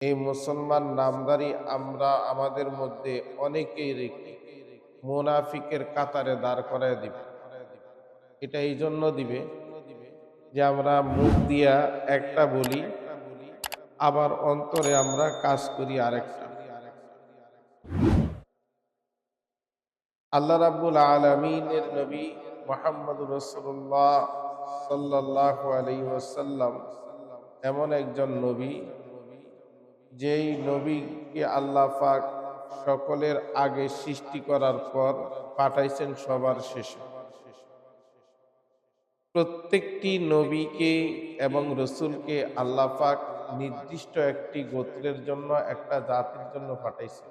এই মুসলমান নামধারী আমরা আমাদের মধ্যে অনেকেই রেখে মুনাফিকের কাতারে দাঁড় করায় দিবে। এটা এই জন্য দিবে যে আমরা মুখ দিয়া একটা বলি, আবার অন্তরে আমরা কাজ করি আরেকটা। আল্লাহ রাব্বুল আলামিনের নবী মুহাম্মদুর রাসূলুল্লাহ সাল্লাল্লাহু আলাইহি ওয়াসাল্লাম এমন একজন নবী, যেই নবীকে আল্লাহ পাক সকলের আগে সৃষ্টি করার পর পাঠাইছেন সবার শেষে। প্রত্যেকটি নবীকে এবং রসুলকে আল্লাহ পাক নির্দিষ্ট একটি গোত্রের জন্য, একটা জাতির জন্য পাঠাইছে।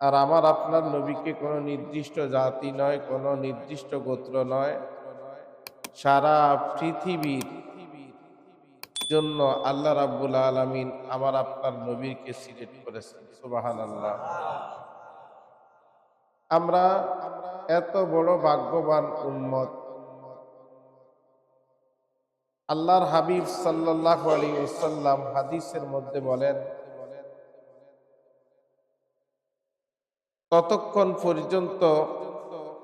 আর আমার আপনার নবীকে কোনো নির্দিষ্ট জাতি নয়, কোনো নির্দিষ্ট গোত্র নয়, সারা পৃথিবীর জন্য আল্লাহ রাব্বুল আলামিন আমার আপনার নবীকে সিলেক্ট করেছেন। সুবহানাল্লাহ। আমরা এত বড় ভাগ্যবান উম্মত। আল্লাহর হাবিব সাল্লাল্লাহু আলাইহি ওয়াসাল্লাম হাদিসের মধ্যে বলেন, ততক্ষণ পর্যন্ত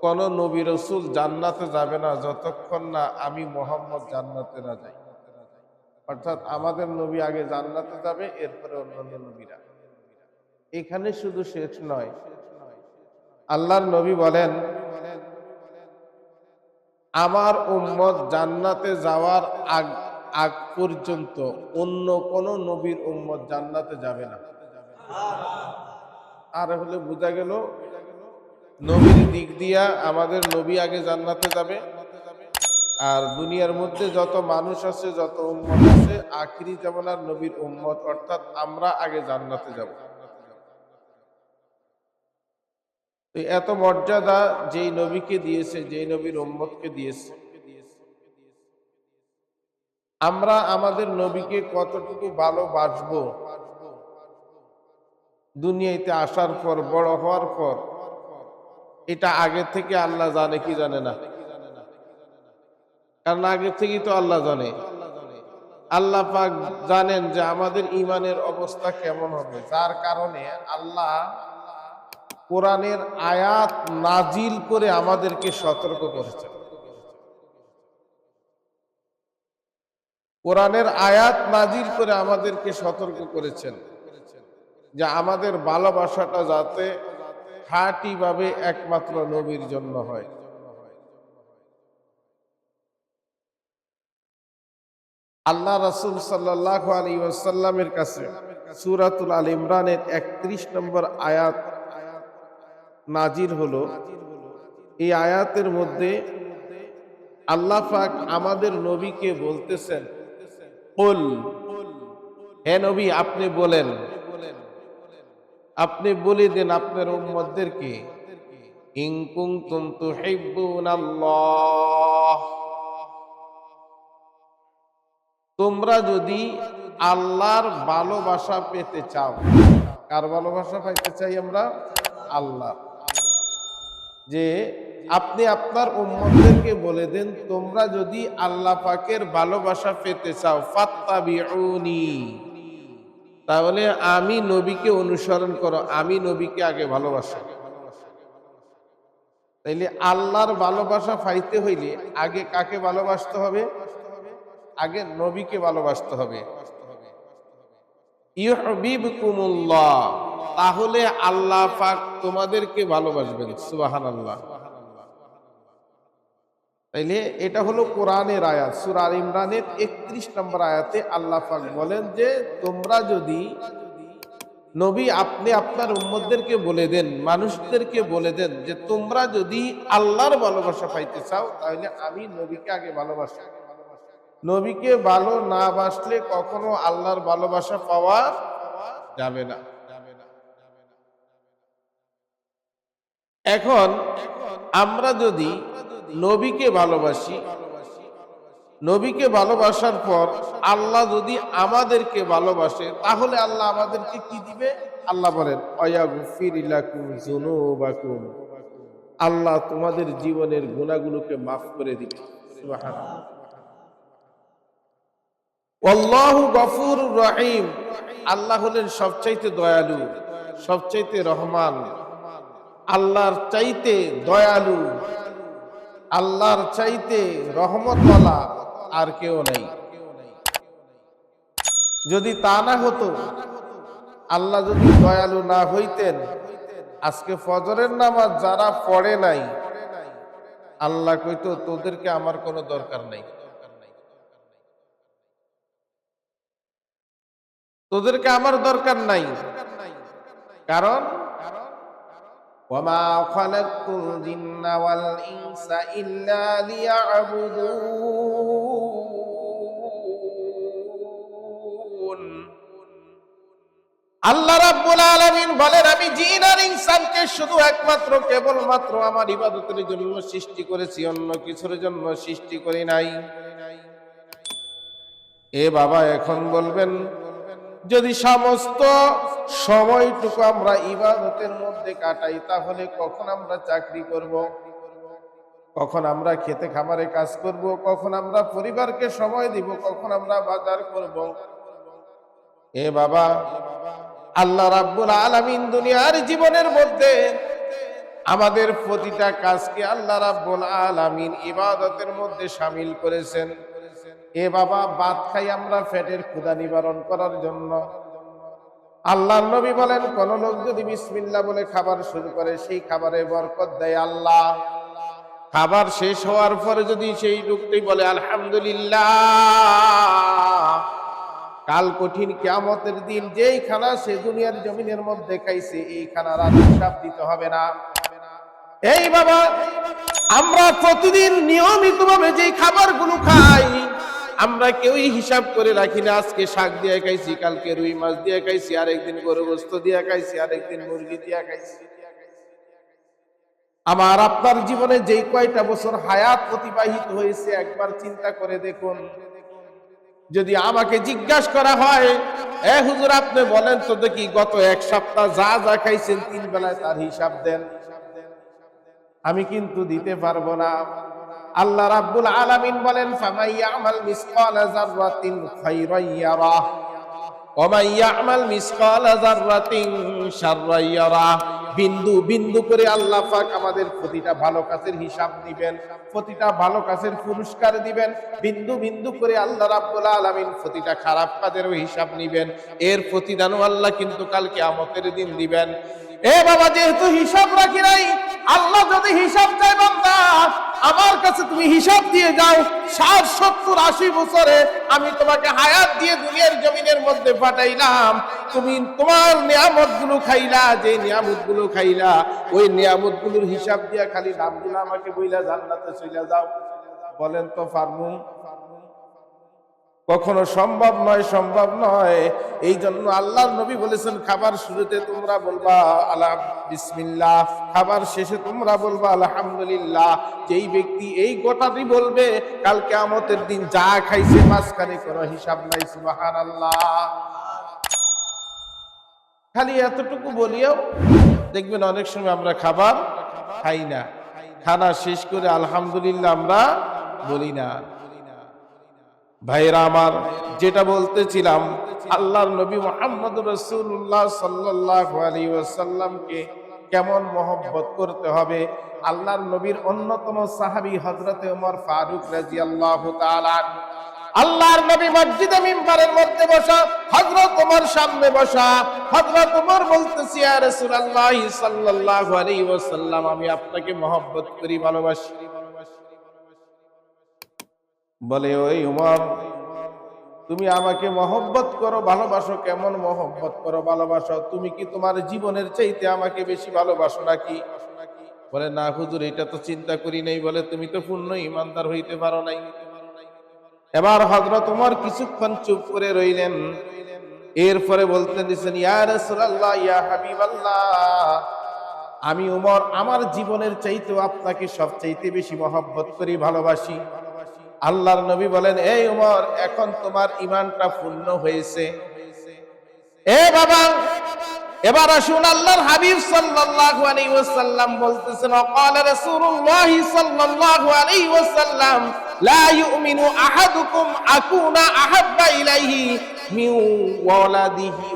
কোন নবী রাসূল জান্নাতে যাবে না যতক্ষণ না আমি মুহাম্মদ জান্নাতে না যাই। অর্থাৎ আমাদের নবী আগে জান্নাতে যাবে, এরপরে অন্যান্য নবীরা। এখানে শুধু শেষ নয়, আল্লাহর নবী বলেন, আমার উম্মত জান্নাতে যাওয়ার আগ আগ পর্যন্ত অন্য কোন নবীর উম্মত জান্নাতে যাবে না। আর হলে বোঝা গেল নবীর দিক দিয়া আমাদের নবী আগে জান্নাতে যাবে, আর দুনিয়ার মধ্যে যত মানুষ আছে, যত উম্মত আছে, আখিরি জামানার নবীর উম্মত অর্থাৎ আমরা আগে জান্নাতে যাব। এত মর্যাদা যেই নবীকে দিয়েছে, যেই নবীর উম্মতকে দিয়েছে, আমরা আমাদের নবীকে কতটুকু ভালোবাসবো দুনিয়াতে আসার পর, বড় হওয়ার পর, এটা আগে থেকে আল্লাহ জানে কি জানে না? কারণ আগে থেকেই তো আল্লাহ জানে। আল্লাহ পাক জানেন যে আমাদের ইমানের অবস্থা কেমন হবে, যার কারণে আল্লাহ কোরআনের আয়াত নাজিল করে আমাদেরকে সতর্ক করেছেন। কোরআনের আয়াত নাজিল করে আমাদেরকে সতর্ক করেছেন যে আমাদের ভালোবাসাটা যাতে খাঁটি ভাবে একমাত্র নবীর জন্য হয়। আল্লাহ রাসূল সাল্লাল্লাহু আলাইহি ওয়াসাল্লামের কাছে সূরাতুল আল ইমরানের 31 নম্বর আয়াত নাজিল হলো। এই আয়াতের মধ্যে আল্লাহ পাক আমাদের নবীকে বলতেছেন, কুল, হে নবী আপনি বলেন, আপনি বলে দেন আপনার উম্মতদেরকে, ইন কুনতুম তুহিব্বুনাল্লাহ, তোমরা যদি আল্লাহর ভালোবাসা পেতে চাও। কার ভালোবাসা পাইতে চাই আমরা? আল্লাহ। যে আপনি আপনার উম্মতদেরকে বলে দেন, তোমরা যদি আল্লাহ পাকের ভালোবাসা পেতে চাও, ফাত্তাবিউনি, তাহলে আমি নবীকে অনুসরণ করো, আমি নবীকে আগে ভালোবাসো। তাইলে আল্লাহর ভালোবাসা পাইতে হইলে আগে কাকে ভালোবাসতে হবে? আগে নবীকে ভালোবাসতে হবে। ইউহিব্বুকুমুল্লাহ, তাহলে আল্লাহ পাক তোমাদেরকে ভালোবাসবেন। সুবহানাল্লাহ। তাইলে এটা হলো কোরআনের আয়াত, সূরা আল ইমরানের 31 নম্বর আয়াতে আল্লাহ পাক বলেন যে তোমরা যদি, নবী আপনি আপনার উম্মতদেরকে বলে দেন, মানুষদেরকে বলে দেন যে তোমরা যদি আল্লাহর ভালোবাসা পাইতে চাও, তাহলে আমি নবীকে আগে ভালোবাসি। নবীকে ভালো না বাসলে কখনো আল্লাহর ভালোবাসা পাওয়া যাবে না। এখন আমরা যদি নবীকে ভালোবাসি, নবীকে ভালোবাসার পর আল্লাহ যদি আমাদেরকে ভালোবাসে, তাহলে আল্লাহ আমাদেরকে কি দিবে? আল্লাহ বলেন, ওয়াগফির লাকুম যুনুবাকুম, আল্লাহ তোমাদের জীবনের গুনাহগুলোকে মাফ করে দিবে। সুবহানাল্লাহ। আল্লাহু গফুরুর রহিম, আল্লাহ হলেন সবচাইতে দয়ালু, সবচাইতে রহমান। আল্লাহর চাইতে দয়ালু, আল্লাহর চাইতে রহমতওয়ালা আর কেউ নেই। যদি তা না হতো, আল্লাহ যদি দয়ালু না হইতেন, আজকে ফজরের নামাজ যারা পড়ে নাই, আল্লাহ কইতো তোদেরকে আমার কোনো দরকার নাই, তোদেরকে আমার দরকার নাই। কারণ ওয়ামা খালাকতুল জিন্না ওয়াল ইনসা ইল্লা লিয়াবুদুন। আল্লাহ রাব্বুল আলামিন বলেন, আমি জিন আর ইনসানকে শুধু একমাত্র কেবলমাত্র আমার ইবাদতের জন্য সৃষ্টি করেছি, অন্য কিছুর জন্য সৃষ্টি করি নাই। এ বাবা, এখন বলবেন যদি সমস্ত সময়টুকু আমরা ইবাদতের মধ্যে কাটাই, তাহলে কখন আমরা চাকরি করব, কখন আমরা খেতে খামারে কাজ করব, কখন আমরা পরিবারকে সময় দিব, কখন আমরা বাজার করব? এ বাবা, আল্লাহ রাব্বুল আলামিন দুনিয়ার জীবনের মধ্যে আমাদের প্রতিটা কাজকে আল্লাহ রাব্বুল আলামিন ইবাদতের মধ্যে শামিল করেছেন। এ বাবা, ভাত খাই আমরা পেটের ক্ষুধা নিবারণ করার জন্য। আল্লাহর নবী বলেন, কোন লোক যদি বিসমিল্লাহ বলে খাবার শুরু করে, সেই খাবারে বরকত দেয় আল্লাহ। খাবার শেষ হওয়ার পরে যদি সেই লোকটি বলে আলহামদুলিল্লাহ, কাল কঠিন কিয়ামতের দিন যেই খানা সে দুনিয়ার জমিনের মধ্যে খাইছে, এই খানার আর হিসাব দিতে হবে না। এই বাবা, আমরা প্রতিদিন নিয়মিতভাবে যে খাবারগুলো খাই, আমরা কেউই হিসাব করে রাখি না। আজকে শাক দিয়ে খাইছি, কালকে রুই মাছ দিয়ে খাইছি, আরেকদিন গরু গোশত দিয়ে খাইছি, আরেকদিন মুরগি দিয়ে খাইছি। আমার আপনার জীবনে যেই কয়টা বছর হায়াত অতিবাহিত হয়েছে, একবার চিন্তা করে দেখুন। যদি আমাকে জিজ্ঞাসা করা হয়, এ হুজুর আপনি বলেন তো দেখি, গত এক সপ্তাহ যা যা খাইছেন 3 বেলায় তার হিসাব দেন, আমি কিন্তু দিতে পারবো না। আল্লাহ রাব্বুল আলামিন বলেন, ফামাই ইয়ামাল মিসকালা যাররাতিন খায়রান ইয়ারাহ ওয়া মান ইয়ামাল মিসকালা যাররাতিন শাররান ইয়ারাহ। বিন্দু বিন্দু করে আল্লাহ পাক আমাদের প্রতিটা ভালো কাজের হিসাব দিবেন, প্রতিটা ভালো কাজের পুরস্কার দিবেন। বিন্দু বিন্দু করে আল্লাহ রাব্বুল আলামিন প্রতিটা খারাপ কাজেরও হিসাব নিবেন, এর প্রতিদানও আল্লাহ কিন্তু কাল কিয়ামতের দিন দিবেন। এ বাবা, যেহেতু হিসাব রাখি নাই, আল্লাহ যদি হিসাব চাই, বান্দা আমার কাছে তুমি হিসাব দিয়ে যাও। 60, 70, 80 বছরে আমি তোমাকে হায়াত দিয়ে দুনিয়ার জমিনের মধ্যে পাঠাইলাম, তুমি তোমার নিয়ামতগুলো খাইলা, যে নিয়ামতগুলো খাইলা, ওই নিয়ামতগুলোর হিসাব দিয়া খালি নামগুলো আমাকে বইলা জান্নাতে চলে যাও। বলেন তো পারবো? কখনো সম্ভব নয়, সম্ভব নয়। এই জন্য আল্লাহর নবী বলেছেন, খাবার শুরুতে তোমরা বলবা আল্লাহ বিসমিল্লাহ, খাবার শেষে তোমরা বলবা আলহামদুলিল্লাহ। যেই ব্যক্তি এই কথাটি বলবে, কাল কিয়ামতের দিন যা খাইছে মাঝখানে কোনো হিসাব নাই। সুবহানাল্লাহ। খালি এতটুকু বলিও দেখবেন অনেক সময় আমরা খাবার খাই না, খানা শেষ করে আলহামদুলিল্লাহ আমরা বলি না। ভাইরা আমার, যেটা বলতেছিলাম, আল্লাহর নবী মুহাম্মদ রাসূলুল্লাহ সাল্লাল্লাহু আলাইহি ওয়াসাল্লামকে কেমন মহব্বত করতে হবে। আল্লাহর নবীর অন্যতম সাহাবী হযরতে ওমর ফারুক রাদিয়াল্লাহু তাআলা, আল্লাহর নবী মসজিদে মিম্বারের মধ্যে বসা, হযরত ওমর সামনে বসা। হযরত ওমর বলতেছে, ইয়া রাসূলুল্লাহ সাল্লাল্লাহু আলাইহি ওয়াসাল্লাম, আমি আপনাকে মহব্বত করি, ভালোবাসি। বলে, ওই উমর, তুমি আমাকে মহব্বত করো, ভালোবাসো, কেমন মহব্বত করো, ভালোবাসো? তুমি কি তোমার জীবনের চাইতে আমাকে বেশি ভালোবাসো নাকি? বলে, না হুজুর, এটা তো চিন্তা করি নাই। বলে, তুমি তো পূর্ণ ঈমানদার হইতে পারো নাই। এবার হযরত ওমর কিছুক্ষণ চুপ করে রইলেন, এরপরে বলতে দিয়েছেন, ইয়া রাসূলুল্লাহ, ইয়া হাবিবাল্লাহ, আমি ওমর আমার জীবনের চাইতেও আপনাকে সবচাইতে বেশি মহব্বত করি, ভালোবাসি। আল্লাহর নবী বলেন, এই ওমর, এখন তোমার ঈমানটা পূর্ণ হয়েছে। এ বাবা, এবার আসুন আল্লাহর হাবিব সাল্লাল্লাহু আলাইহি ওয়াসাল্লাম বলতেছেন, ক্বালা রাসূলুল্লাহ সাল্লাল্লাহু আলাইহি ওয়াসাল্লাম, লা ইউমিনু আহাদুকুম আকুনা আহাব্বা ইলাইহি মিন ওয়ালাদিহি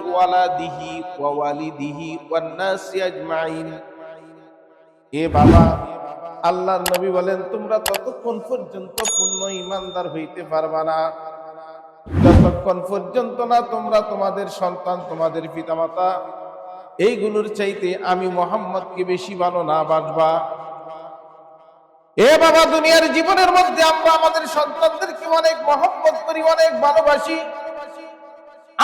ওয়া ওয়ালিদিহি ওয়ান নাসি আজমাইন। এ বাবা, আল্লাহর নবী বলেন তোমরা ততক্ষণ পর্যন্ত পূর্ণ ঈমানদার হইতে পারবা না যতক্ষণ পর্যন্ত না তোমরা তোমাদের সন্তান, তোমাদের পিতামাতা এইগুলোর চাইতে আমি মুহাম্মদকে বেশি ভালো না বাসবা। এ বাবা, দুনিয়ার জীবনের মধ্যে আমরা আমাদের সন্তানদেরকে অনেক মহব্বত করি, অনেক ভালোবাসি।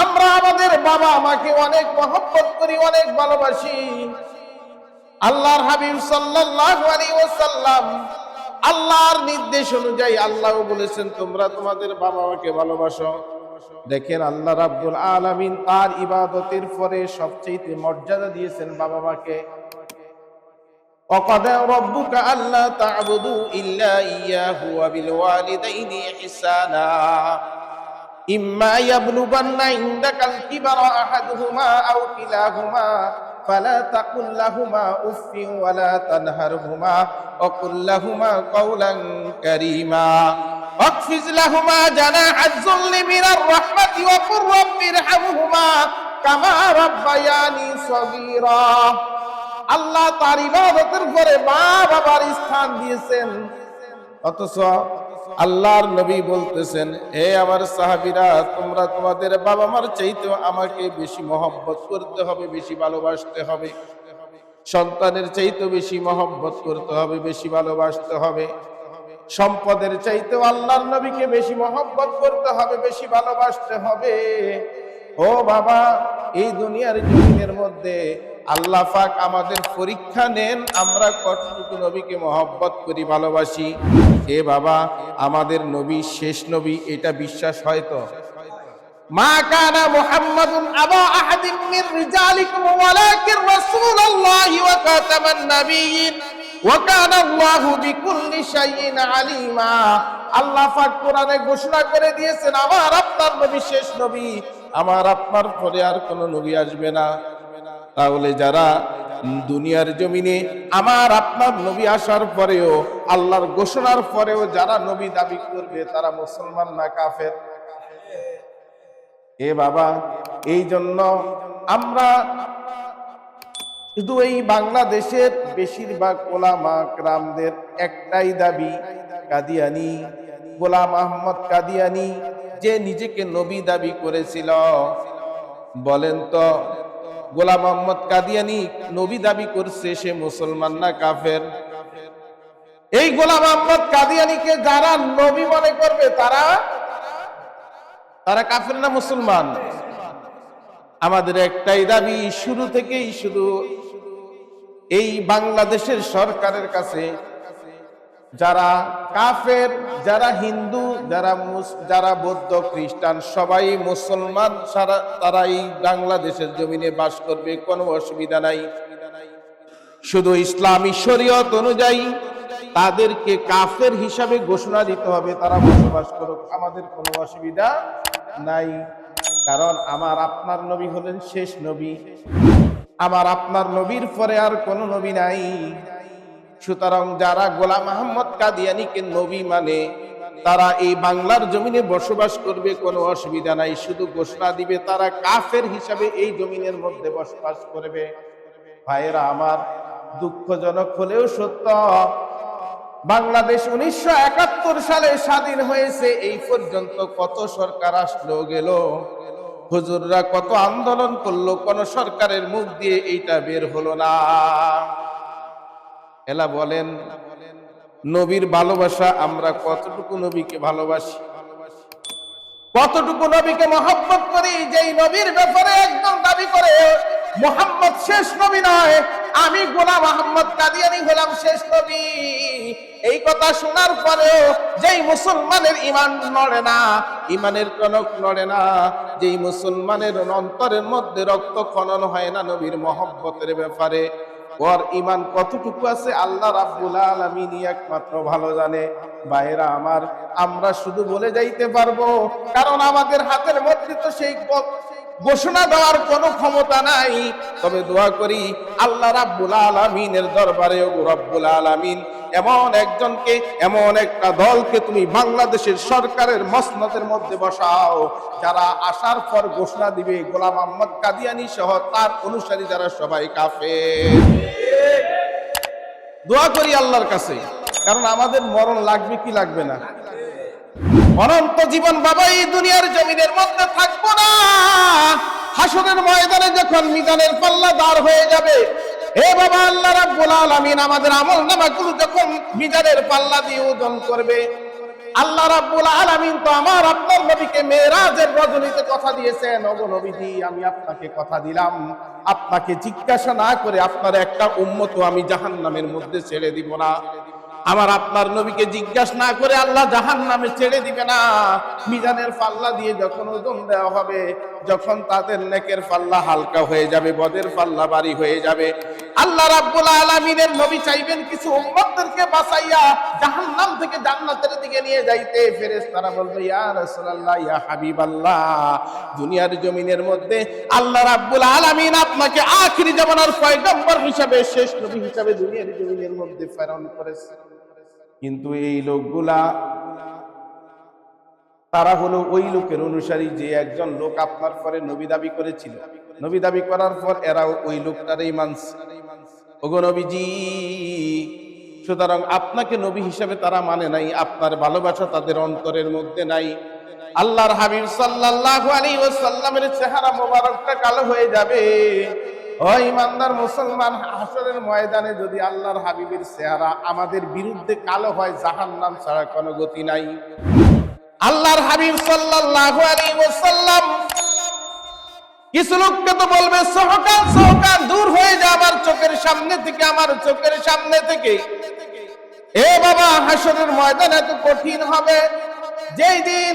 আমরা আমাদের বাবা মাকে অনেক মহব্বত করি, অনেক ভালোবাসি। আল্লাহর হাবিব সাল্লাল্লাহু আলাইহি ওয়াসাল্লাম আল্লাহর নির্দেশ অনুযায়ী আল্লাহও বলেছেন তোমরা তোমাদের বাবা মাকে ভালোবাসো। দেখেন আল্লাহ রাব্বুল আলামিন তার ইবাদতের পরে সবচেয়ে মর্যাদা দিয়েছেন বাবা মাকে। وَقَضَى رَبُّكَ أَلَّا تَعْبُدُوا إِلَّا إِيَّاهُ وَبِالْوَالِدَيْنِ إِحْسَانًا إِمَّا يَبْلُغَنَّ عِندَكَ الْكِبَرَ أَحَدُهُمَا أَوْ كِلَاهُمَا فَلَا تَقُل لَّهُمَا أُفٍّ وَلَا تَنْهَرْهُمَا وَقُل لَّهُمَا قَوْلًا كَرِيمًا واخفض لهما جناح الذل من الرحمة وقل رب ارحمهما كما ربياني صغيرا। আল্লাহ তার ইবাদতের পরে মা বাবার স্থান দিয়েছেন, অথচ আল্লাহর নবী বলতেছেন হে আমার সাহাবীরা, তোমরা তোমাদের বাবা মার চাইতেও আমাকে বেশি মহব্বত করতে হবে, বেশি ভালোবাসতে হবে। সন্তানের চাইতেও বেশি মহব্বত করতে হবে, বেশি ভালোবাসতে হবে। সম্পদের চাইতেও আল্লাহর নবীকে বেশি মহব্বত করতে হবে, বেশি ভালোবাসতে হবে। ও বাবা, এই দুনিয়ার জমিনের মধ্যে আল্লাহ পাক আমাদের পরীক্ষা নেন আমরা কতটুকু নবীকে মহব্বত করি, ভালোবাসি। এ বাবা, আমাদের নবী শেষ নবী, এটা বিশ্বাস হয় তো? মা কানা মুহাম্মাদুন আবা আহাদিন মির রিজালিকুম ওয়ালাকিন রাসূলুল্লাহি ওয়া খাতামান নাবিয়্যিন ওয়া কানা আল্লাহু বিকুল্লি শাইইন আলিমা। আল্লাহ পাক কোরআনে ঘোষণা করে দিয়েছেন আমার আপনার নবী শেষ নবী, আমার আপনার পরে আর কোন নবী আসবে না। তাহলে যারা দুনিয়ার জমিনে আমার আপনার নবী আসার পরেও, আল্লাহর ঘোষণার পরেও যারা নবী দাবি করবে তারা মুসলমান না কাফের? এ বাবা, এই জন্য আমরা শুধু এই বাংলাদেশের বেশিরভাগ ওলামা কেরামদের একটাই দাবি, কাদিয়ানি গোলাম আহমদ কাদিয়ানি যে নিজেকে নবী দাবি করেছিল, বলেন তো গোলাম আহমদ কাদিয়ানি নবী দাবি করছে, সে মুসলমান না কাফের? এই গোলাম আহমদ কাদিয়ানিকে যারা নবী মনে করবে তারা কাফের না মুসলমান? আমাদের একটাই দাবি, শুরু থেকেই শুধু এই বাংলাদেশের সরকারের কাছে যারা কাফের, যারা হিন্দু, যারা বৌদ্ধ, খ্রিস্টান, সবাই মুসলমান, তারা এই বাংলাদেশের জমিনে বাস করবে, কোনো অসুবিধা নাই। শুধু ইসলামী শরীয়ত অনুযায়ী তাদেরকে কাফের হিসাবে ঘোষণা দিতে হবে, তারা বসবাস করুক, আমাদের কোনো অসুবিধা নাই। কারণ আমার আপনার নবী হলেন শেষ নবী, আমার আপনার নবীর পরে আর কোন নবী নাই। সুতরাং যারা গোলাম আহমদ কাদিয়ানিকে নবী মানে তারা এই বাংলার জমিনে বসবাস করবে, কোনো অসুবিধা নাই। শুধু ঘোষণা দিবে তারা কাফের হিসাবে এই জমিনের মধ্যে বসবাস করবে। ভাইয়েরা আমার, দুঃখজনক হলেও সত্য, বাংলাদেশ 1971 সালে স্বাধীন হয়েছে, এই পর্যন্ত কত সরকার আসলো গেল, হুজুররা কত আন্দোলন করলো, কোন সরকারের মুখ দিয়ে এইটা বের হলো না। এলা বলেন নবীর ভালোবাসা আমরা কতটুকু নবীকে ভালোবাসি, কতটুকু নবীকে মহব্বত করি? যেই নবীর ব্যাপারে একদম দাবি করে মুহাম্মদ শেষ নবী নয়, আমি গোলাম আহমদ কাদিয়ানি হলাম শেষ নবী, এই কথা শোনার পরেও যেই মুসলমানের ঈমান নড়ে না, ঈমানের টনক নড়ে না, যেই মুসলমানের অন্তরের মধ্যে রক্ত খনন হয় না নবীর মহব্বতের ব্যাপারে, ওর ঈমান কতটুকু আছে আল্লাহ রাব্বুল আলামিন একমাত্র ভালো জানে। ভাইরা আমার, আমরা শুধু বলে যাইতে পারবো, কারণ আমাদের হাতের মধ্যে তো সেই ঘোষণা দেওয়ার কোনো ক্ষমতা নাই। তবে দোয়া করি আল্লাহ রাব্বুল আলামিনের দরবারে, ও রব্বুল আলামিন এমন একজনকে, এমন একটা দলকে তুমি বাংলাদেশের সরকারের মসনদের মধ্যে বসাও, যারা আসার পর ঘোষণা দিবে গোলাম মোহাম্মদ কাদিয়ানী সহ তার অনুসারী যারা সবাই কাফের। দোয়া করি আল্লাহর কাছে, কারণ আমাদের মরণ লাগবে কি লাগবে না? অনন্ত জীবন বাবা এই দুনিয়ার জমিনের মধ্যে থাকবো না। হাসরের ময়দানে যখন মিজানের পাল্লা দাঁড় হয়ে যাবে, হে বাবা আল্লাহ রাব্বুল আলামিন আমাদের আমলনামাগুলো যখন মিজানের পাল্লা দিয়ে ওজন করবে, আল্লাহ রাব্বুল আলামিন তো আমার আপনার নবীকে মেরাজের রজনীতে কথা দিয়েছেন, ওগো নবীজি আমি আপনাকে কথা দিলাম, আপনাকে জিজ্ঞাসা না করে আপনার একটা উম্মতও আমি জাহান্নামের মধ্যে ছেড়ে দিব না। আমার আপনার নবীকে জিজ্ঞাসা না করে আল্লাহ জাহান্নামে ছেড়ে দিবে না। মিজানের পাল্লা দিয়ে যখন ওজন দেওয়া হবে, যখন তাদের নেকের পাল্লা হালকা হয়ে যাবে, বদের পাল্লা ভারী হয়ে যাবে, আল্লাহ রাব্বুল আলামিনের নবী চাইবেন কিছু উম্মতদেরকে বাঁচাইয়া জাহান্নাম থেকে জান্নাতের দিকে নিয়ে যাইতে। ফেরেশতারা বলবে ইয়া রাসূলুল্লাহ, ইয়া হাবিবাল্লাহ, দুনিয়ার জমিনের মধ্যে আল্লাহ রাব্বুল আলামিন আপনাকে আখিরি জামানার পয়গম্বর হিসাবে, শেষ নবী হিসাবে দুনিয়ার জমিনের মধ্যে প্রেরণ করেছে। কিন্তু এই লোকগুলা, তারা হলো ওই লোকের অনুসারী যে একজন লোক আপনার পরে নবী দাবি করেছিল। নবী দাবি করার পর এরাও ওই লোকটারই মানছে। ওগো নবীজি, সুতরাং আপনাকে নবী হিসাবে তারা মানে নাই, আপনার ভালোবাসা তাদের অন্তরের মধ্যে নাই। আল্লাহর হাবিব সাল্লাল্লাহু আলাইহি ওয়াসাল্লামের চেহারা মোবারকটা কালো হয়ে যাবে। ও ইমানদার মুসলমান, হাসরের ময়দানে যদি আল্লাহর হাবিবের চেহারা আমাদের বিরুদ্ধে কালো হয়, জাহান্নাম ছাড়া কোনো গতি নাই। আল্লাহর হাবিব সাল্লাল্লাহু আলাইহি ওয়াসাল্লাম কিছু লোককে তো বলবে সহকাল সহকাল দূর হয়ে যা আমার চোখের সামনে থেকে, আমার চোখের সামনে থেকে। এ বাবা, হাসরের ময়দান এত কঠিন হবে যেই দিন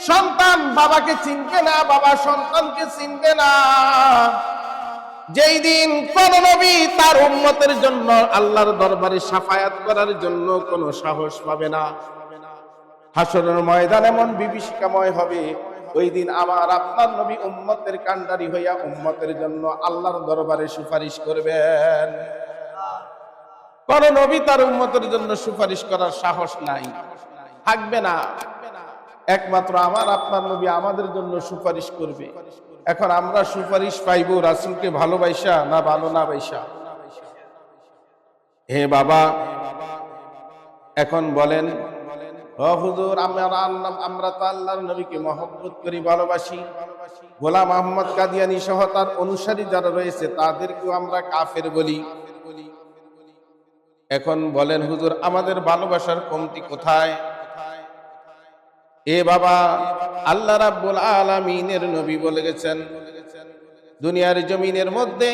সন্তান বাবাকে চিনবে না, বাবা সন্তানকে চিনবে না, যেই দিন কোন নবী তার উম্মতের জন্য আল্লাহর দরবারে শাফায়াত করার জন্য কোনো সাহস পাবে না। হাসরের ময়দান এমন বিভীষিকাময় হবে, ওই দিন আমার আপনার নবী উম্মতের কান্ডারি হইয়া উম্মতের জন্য আল্লাহর দরবারে সুপারিশ করবেন। কোন নবী তার উম্মতের জন্য সুপারিশ করার সাহস নাই, থাকবে না। একমাত্র আমার আপনার নবী আমাদের জন্য সুপারিশ করবে। এখন আমরা সুপারিশ পাইব রাসূলকে ভালোবাসা না ভালো না বাইসা? হে বাবা, এখন বলেন, ও হুজুর, আমরা তো আল্লাহর নবীকে মহব্বত করি, ভালোবাসি, গোলাম মোহাম্মদ কাদিয়ানী সহ তার অনুসারী যারা রয়েছে তাদেরকেও আমরা কাফের বলি। এখন বলেন হুজুর, আমাদের ভালোবাসার কমতি কোথায়? এ বাবা, আল্লাহ রাব্বুল আলামিনের নবী বলে গেছেন, দুনিয়ার জমিনের মধ্যে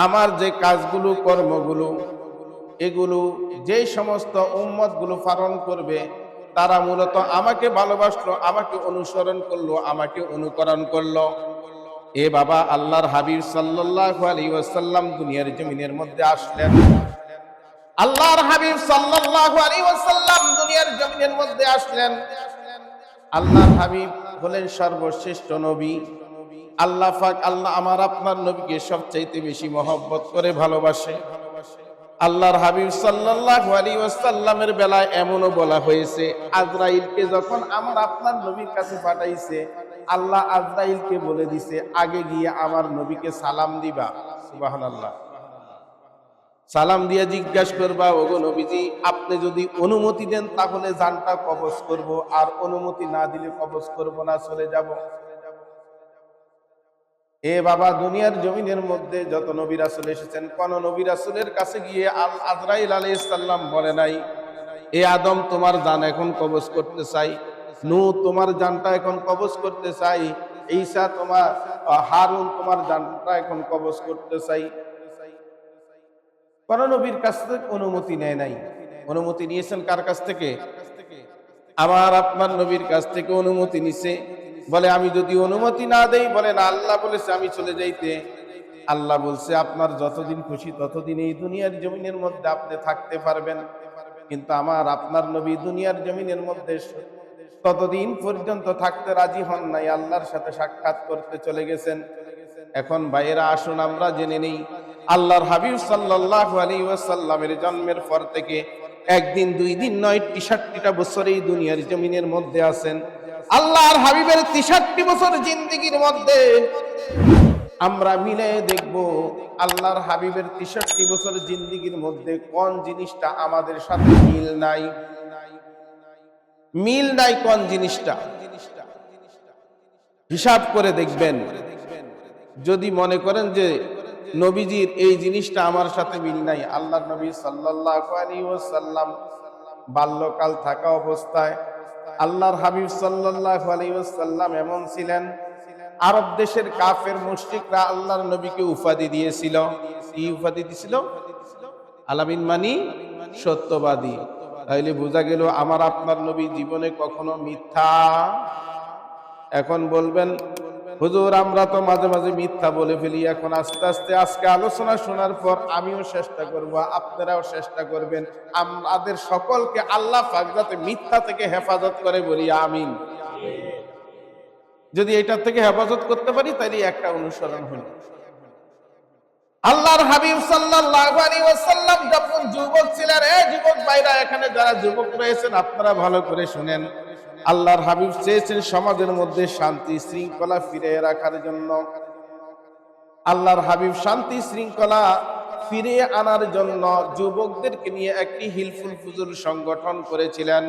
আমার যে কাজগুলো, কর্মগুলো, এগুলো যে সমস্ত উম্মতগুলো পালন করবে, তারা মূলত আমাকে ভালোবাসলো, আমাকে অনুসরণ করলো, আমাকে অনুকরণ করলো। এ বাবা, আল্লাহর হাবিব সাল্লাল্লাহু আলাইহি ওয়াসাল্লাম দুনিয়ার জমিনের মধ্যে আসলেন। আল্লাহর হাবিব সাল্লাল্লাহু আলাইহি ওয়াসাল্লাম দুনিয়ার জমিনের মধ্যে আসলেন। আল্লাহর হাবিব হলেন সর্বশ্রেষ্ঠ নবী। আল্লাহ পাক, আল্লাহ আমার আপনার নবীকে সবচাইতে বেশি মহব্বত করে ভালোবাসে। আল্লাহর হাবিব সাল্লাল্লাহু আলাইহি ওয়াসাল্লামের বেলায় এমনও বলা হয়েছে, আজরাইলকে যখন আমার আপনার নবীর কাছে পাঠাইছে, আল্লাহ আজরাইলকে বলে দিছে, আগে গিয়ে আমার নবীকে সালাম দিবা। সুবহানাল্লাহ। সালাম দিয়ে জিজ্ঞাসা করবা, ওগো নবীজি, আপনি যদি অনুমতি দেন তাহলে জানটা কবজ করব, আর অনুমতি না দিলে কবজ করব না, চলে যাব। এ বাবা, দুনিয়ার জমিনের মধ্যে যত নবী রাসূল এসেছেন, কোন নবী রাসূলের কাছে গিয়ে আজরাইল আলাইহিস সালাম বলে নাই, এ আদম তোমার জান এখন কবজ করতে চাই, নূহ তোমার জানটা এখন কবজ করতে চাই, ঈসা তোমার, হারুন তোমার জানটা এখন কবজ করতে চাই। কোন নবীর কাছ থেকে অনুমতি নেয় নাই। অনুমতি নিয়েছেন কার কাছ থেকে? আমার আপনার নবীর কাছ থেকে অনুমতি নিছে। বলে, আমি যদি অনুমতি না দেই, বলে না, আল্লাহ বলেছে আমি চলে যাইতে। আল্লাহ বলছে, আপনার যতদিন খুশি ততদিন এই দুনিয়ার জমিনের মধ্যে আপনি থাকতে পারবেন, কিন্তু আমার আপনার নবী দুনিয়ার জমিনের মধ্যে ততদিন পর্যন্ত থাকতে রাজি হন নাই, আল্লাহর সাথে সাক্ষাৎ করতে চলে গেছেন। এখন ভাইয়েরা, আসুন আমরা জেনে নেই, আল্লাহর হাবিব সাল্লাল্লাহু আলাইহি ওয়াসাল্লামের জন্মের পর থেকে একদিন 2 দিন নয়, 63টা বছর এই দুনিয়ার জমিনের মধ্যে আছেন। আল্লাহর হাবিবের 63 বছর জিন্দেগির মধ্যে আমরা মিলে দেখব আল্লাহর হাবিবের 63 বছর জিন্দেগির মধ্যে কোন জিনিসটা আমাদের সাথে মিল নাই। মিল নাই কোন জিনিসটা হিসাব করে দেখবেন। যদি মনে করেন যে নবীজির এই জিনিসটা আমার সাথে মিল নাই, আল্লাহর নবী সাল্লাল্লাহু আলাইহি ওয়াসাল্লাম বাল্যকাল থাকা অবস্থায় আল্লাহর হাবিব সাল্লাল্লাহু আলাইহি ওয়াসাল্লাম এমন ছিলেন, আরব দেশের কাফের মুশরিকরা আল্লাহর নবীকে উপাধি দিয়েছিল। কি উপাধি দিয়েছিল? আলামিন মানি সত্যবাদী। তাইলে বোঝা গেল আমার আপনার নবী জীবনে কখনো মিথ্যা। এখন বলবেন হুজুর আমরা তো মাঝে মাঝে মিথ্যা বলে ফেলি। এখন আস্তে আস্তে আজকে আলোচনা শোনার পর আমিও চেষ্টা করব, আপনারাও চেষ্টা করবেন, আমাদের সকলকে আল্লাহ পাক যাতে মিথ্যা থেকে হেফাজত করে, বলি আমিন। যদি এটা থেকে হেফাজত করতে পারি তাহলে একটা অনুসরণ হলো। আল্লাহর হাবিব সাল্লাল্লাহু আলাইহি ওয়াসাল্লাম যখন যুবক ছিলেন, এই যুবক ভাইরা এখানে যারা যুবক রয়েছেন আপনারা ভালো করে শুনেন, আল্লাহর হাবিব চেয়েছেন সমাজের মধ্যে শান্তি শৃঙ্খলা ফিরিয়ে রাখার জন্য। আল্লাহর হাবিব শান্তি শৃঙ্খলা ফিরিয়ে আনার জন্য যুবকদেরকে নিয়ে একটি হিলফুল ফুজুল সংগঠন করেছিলেন।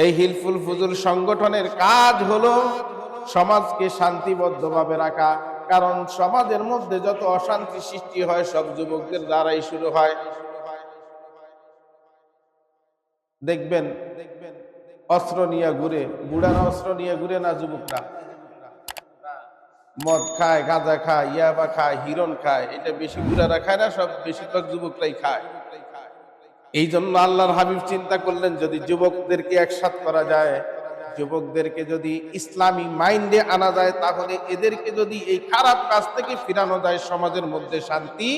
এই হিলফুল ফুজুল সংগঠনের কাজ হলো সমাজকে শান্তিবদ্ধভাবে রাখা। কারণ সমাজের মধ্যে যত অশান্তি সৃষ্টি হয় সব যুবকদের দ্বারাই শুরু হয়। দেখবেন অস্ত্র নিয়ে ঘুরে, বুড়ারা অস্ত্র নিয়ে ঘুরে না, যুবকরা মদ খায়, গাঁজা খায়, ইয়াবা খায়, হিরণ খায়। এটা বেশি বুড়ারা খায় না, সব বেশিরভাগ যুবকরাই খায়। এই জন্য আল্লাহর হাবিব চিন্তা করলেন যদি যুবকদেরকে একসাথ করা যায়, যুবকদেরকে যদি ইসলামী মাইন্ডে আনা যায়, তাহলে এদেরকে যদি এই খারাপ কাজ থেকে ফিরানো যায় সমাজের মধ্যে শান্তি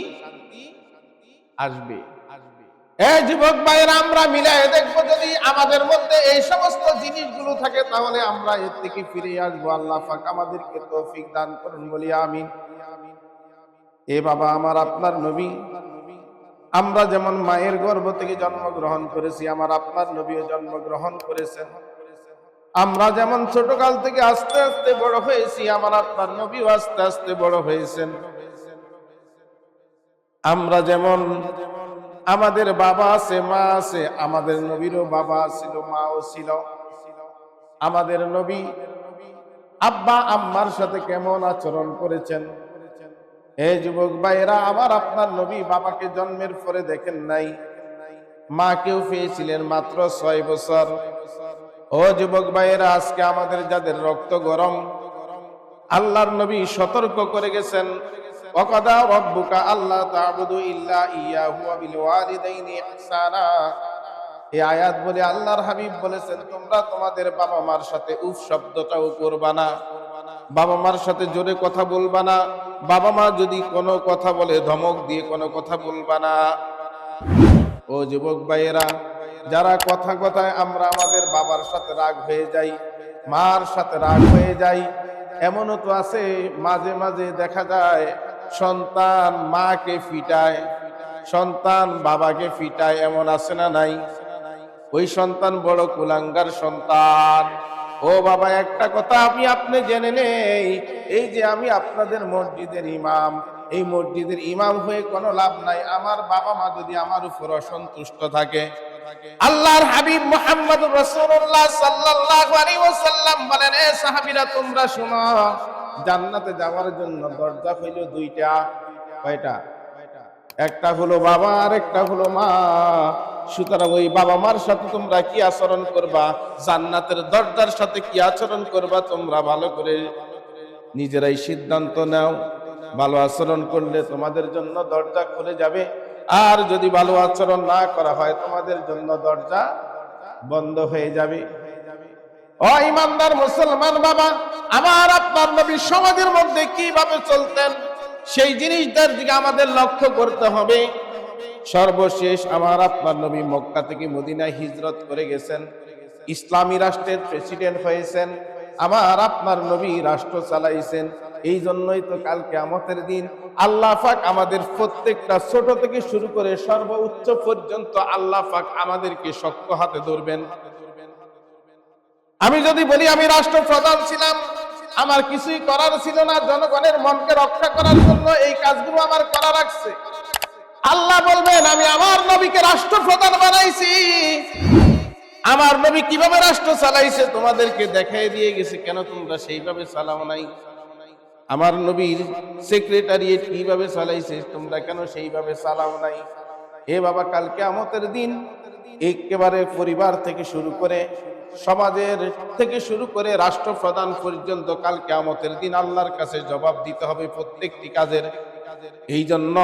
আসবে। এই যুবক ভাইয়েরা আমরা মিলাই দেখবো যদি আমাদের মধ্যে এই সমস্ত জিনিসগুলো থাকে তাহলে আমরা এর থেকে ফিরে আসবো। আল্লাহ পাক আমাদেরকে তৌফিক দান করুন, বলি আমিন। এ বাবা আমার আপনার নবী, আমরা যেমন মায়ের গর্ভ থেকে জন্মগ্রহণ করেছি, আমার আপনার নবীও জন্মগ্রহণ করেছেন। আমরা যেমন ছোটকাল থেকে আস্তে আস্তে বড় হয়েছি, আমার আপনার নবীও আস্তে আস্তে বড় হয়েছেন। আমরা যেমন আমাদের বাবা আছে, মা আছে, আমাদের নবীরও বাবা ছিল, মাও ছিল। আমাদের নবী আব্বা আম্মার সাথে কেমন আচরণ করেছেন। হে যুবক ভাইয়েরা, আমার আপনার নবী বাবাকে জন্মের পরে দেখেন নাই, মাকেও পেয়েছিলেন মাত্র 6 বছর। ও যুবক ভাইয়েরা, আজকে আমাদের যাদের রক্ত গরম, আল্লাহর নবী সতর্ক করে গেছেন, ওয়াকাদা রাব্বুকা আল্লা তা'বুদু ইল্লা ইয়াহু ওয়া বিল ওয়ালিদাইনি ইহসানা। এই আয়াত বলে আল্লাহর হাবিব বলেছেন তোমরা তোমাদের বাবা মার সাথে উফ শব্দটাও করবা না, বাবা মার সাথে জোরে কথা বলবা না, বাবা মা যদি কোনো কথা বলে ধমক দিয়ে কোনো কথা বলবা না। ও যুবক ভাইয়েরা, যারা কথা কথায় আমরা আমাদের বাবার সাথে রাগ হয়ে যাই, মার সাথে রাগ হয়ে যাই, এমনও তো আছে মাঝে মাঝে দেখা যায় সন্তান মাকে ফিটায়, সন্তান বাবাকে ফিটায়, এমন আছে না নাই? ওই সন্তান বড় কুলাঙ্গার সন্তান। ও বাবা, একটা কথা আমি আপনি জেনে নেই, এই যে আমি আপনাদের মসজিদের ইমাম, এই মসজিদের ইমাম হয়ে কোনো লাভ নাই। আমার বাবা মা যদি আমার উপর অসন্তুষ্ট থাকে, আল্লাহর হাবিব মুহাম্মদুর রাসূলুল্লাহ সাল্লাল্লাহু আলাইহি ওয়াসাল্লাম বলেন, এ সাহাবীরা তোমরা শুনো, জান্নাতে যাওয়ার জন্য দরজা হইল 2টা। কয়টা? একটা হলো বাবা আর একটা হলো মা। সুতরাং ওই বাবা মার সাথে তোমরা কি আচরণ করবা, জান্নাতের দরজার সাথে কি আচরণ করবা, তোমরা ভালো করে নিজেরাই সিদ্ধান্ত নাও। ভালো আচরণ করলে তোমাদের জন্য দরজা খুলে যাবে, আর যদি ভালো আচরণ না করা হয় তোমাদের জন্য দরজা বন্ধ হয়ে যাবে। ও ইমানদার মুসলমান বাবা, আমার আপনার নবী সমাজের মধ্যে কিভাবে চলতেন সেই জিনিসটার দিকে আমাদের লক্ষ্য করতে হবে। সর্বশেষ আমার আপনার নবী মক্কা থেকে মদিনায় হিজরত করে গেছেন, ইসলামী রাষ্ট্রের প্রেসিডেন্ট হয়েছেন, আমার আপনার নবী রাষ্ট্র চালাইছেন। এই জন্যই তো কাল কিয়ামতের দিন আল্লাহ পাক আমাদের প্রত্যেকটা ছোট থেকে শুরু করে সর্বোচ্চ পর্যন্ত আল্লাহ পাক আমাদেরকে শক্ত হাতে ধরবেন। আমি যদি বলি আমি রাষ্ট্রপ্রধান ছিলাম, আমার কিছুই করার ছিল না, জনগণের মনকে রক্ষা করার জন্য এই কাজগুলো আমার করা লাগছে। আল্লাহ বলবেন আমি আমার নবীকে রাষ্ট্রপ্রধান বানাইছি, আমার নবী কিভাবে রাষ্ট্র চালাইছে তোমাদেরকে দেখাই দিয়ে গেছে, কেন তোমরা সেইভাবে চালাও নাই? আমার নবীর সেক্রেটারিয়েট কিভাবে চালাইছে, তোমরা কেন সেইভাবে চালাও নাই? এ বাবা, কাল কিয়ামতের দিন একেবারে পরিবার থেকে শুরু করে সমাজের থেকে শুরু করে রাষ্ট্রপ্রধান পর্যন্ত কাল কিয়ামতের দিন আল্লাহর কাছে জবাব দিতে হবে প্রত্যেকটি কাজের। এই জন্য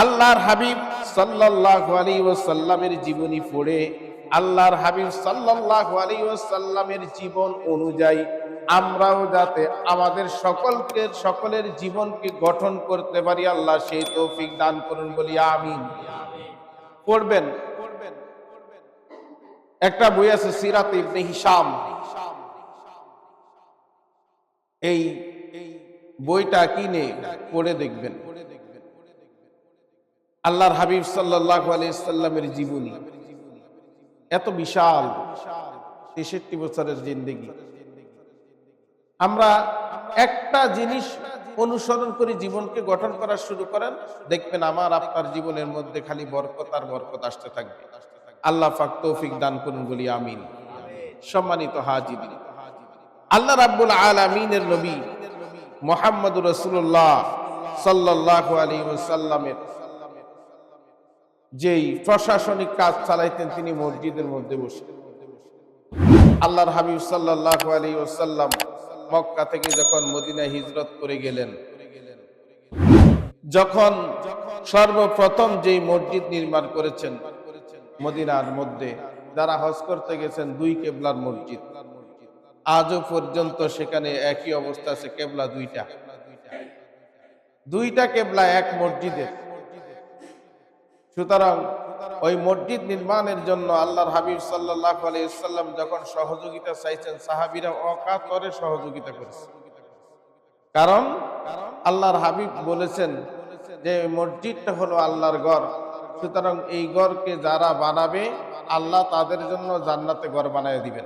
আল্লাহর হাবিব সাল্লাল্লাহু আলাইহি ওয়াসাল্লামের জীবনী পড়ে আল্লাহর হাবিব সাল্লাল্লাহু আলাইহি ওয়াসাল্লামের জীবন অনুযায়ী আমরাও যাতে আমাদের সকলের জীবনকে গঠন করতে পারি, আল্লাহ সেই তৌফিক দান করুন, বলি আমিন। পড়বেন, একটা বই আছে সিরাত ইবনে হিশাম, এই বইটা কিনে পড়ে দেখবেন। আল্লাহর হাবিব সাল্লাল্লাহু আলাইহি সাল্লামের জীবনী এত বিশাল, 63 বছরের জিন্দেগি। আমরা একটা জিনিস অনুসরণ করে জীবনকে গঠন করা শুরু করেন, দেখবেন আমার আপনার জীবনের মধ্যে খালি বরকত আর বরকত আসতে থাকবে। আল্লাহ পাক তৌফিক দান করুন, বলি আমিন। সম্মানিত হাজিরিন, আল্লাহ রাব্বুল আলামিনের নবী মুহাম্মদুর রাসূলুল্লাহ সাল্লাল্লাহু আলাইহি ওয়াসাল্লামের যেই প্রশাসনিক কাজ চালাইতেন তিনি মসজিদের মধ্যে বসে। আল্লাহর হাবিব সাল্লাল্লাহু আলাইহি ওয়াসাল্লাম মক্কা থেকে যখন মদিনায় হিজরত করে গেলেন, যখন সর্বপ্রথম যেই মসজিদ নির্মাণ করেছেন মদিনার মধ্যে, যারা হজ করতে গেছেন, 2 কেবলার মসজিদ। আজও পর্যন্ত সেখানে একই অবস্থা আছে, কেবলা দুইটা কেবলা এক মসজিদের। সুতরাং ওই মসজিদ নির্মাণের জন্য আল্লাহর হাবিব সাল্লাল্লাহু আলাইহি ওয়াসাল্লাম যখন সহযোগিতা চাইছেন, সাহাবীরা অকাতরে সহযোগিতা করেছে। কারণ আল্লাহর হাবিব বলেছেন যে মসজিদটা হলো আল্লাহর ঘর, সুতরাং এই ঘরকে যারা বানাবে আল্লাহ তাদের জন্য জান্নাতে ঘর বানায় দিবেন।